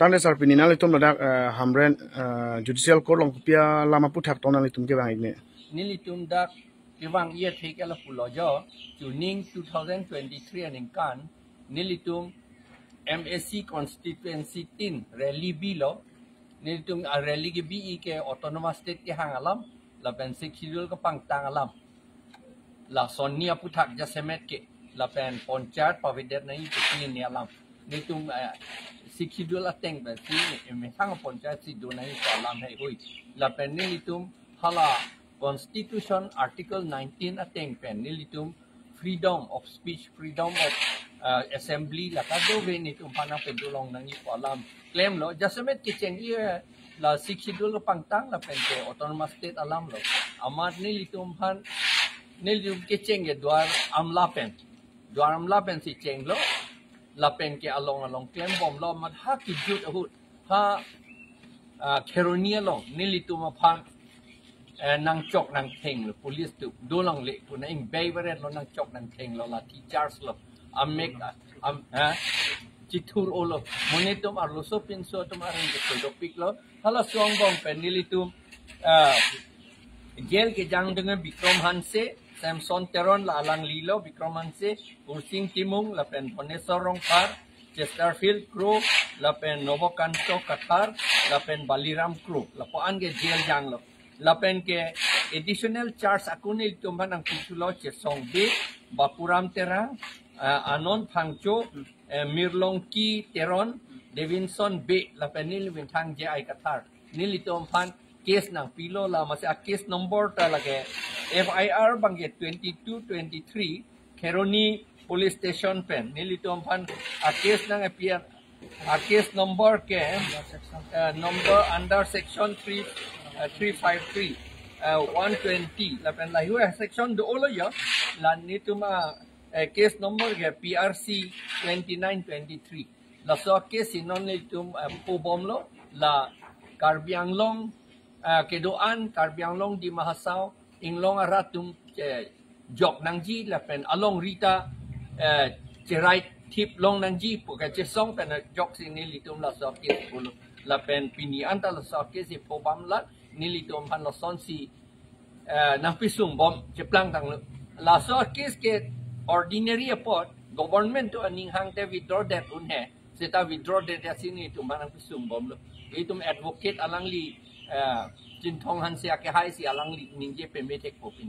tang sar pininal itum ladak hamren judicial court long pia lama puthak tonal itum ke bang igne nilitum dak kebang ia thekala pulojo tuning 2023 aningkan nilitum MSC constituency 10 rally bilo nilitum rally ke BE ke autonomous state ke hangalam la pen schedule ke pangtang alam la sonia puthak jasemet ke la pen ponchar pavidet nai ke ni alam nilitum schedule ateng ba si me hang ponchar si do nai ko alam hai hoi la pen nilitum hala Constitution Article 19 ateng pen nilitum freedom of speech, freedom of assembly la kado ve ni tum panang pendulong nang i alam claim lo jasemet kitchen ia la sikidul pangtang la pen ke autonomous state alam lo amat nilitum pan nilitum kitchen ye duar amla pen si cheng lo la pen ke along claim bom lo mat ha ki jut ahut ha keronia lo nilitum pan nang chok nang theng lo police tu dolang le tu na ing bayveret lo nang chok nang theng lo la teachers lo amek chitur olo monitum arlo so pinso tum areng ke topik lo hala song bong penilitum gel ke jang dengan Bikram Hanse Samson Teron la alang lilo Bikram Hanse Ursing Timung la pen Bonesor Rongkar Chesterfield Crew la pen Novokanto Qatar la pen Baliram Crew la po an ke gel jang lo lapen ke additional charge akunil tumban ang titulo chesong B Bapuram Terang Anon Phangcho Mirlong Ki Teron Davinson B lapenil wintang je ay Qatar nilitom pan case nang pilo la masih case number talage FIR bangge 2223 Keroni Police Station pen nilitom pan case nang appear case number ke number under section 353 120 lapan lahiu section do lo ya lan ni tuma case number ke PRC 2923 la so case inon ni tum pobom lo la Karbianglong kedoan Karbianglong di Mahasau inglong aratum jok nangji lapan along Rita cerai tip long nangji puka cesong pen jok sini litum la so case bulu lapan pinian ta la so case pobam la nilitum pan la son si nang pisum bom ceplang tang la so case ke ordinary report government to aning hang te withdraw that unhe seta withdraw that sini tu manang pisum bom lo itum advocate alang li jin thong han sia ke hai si alang li ningje pe metek popin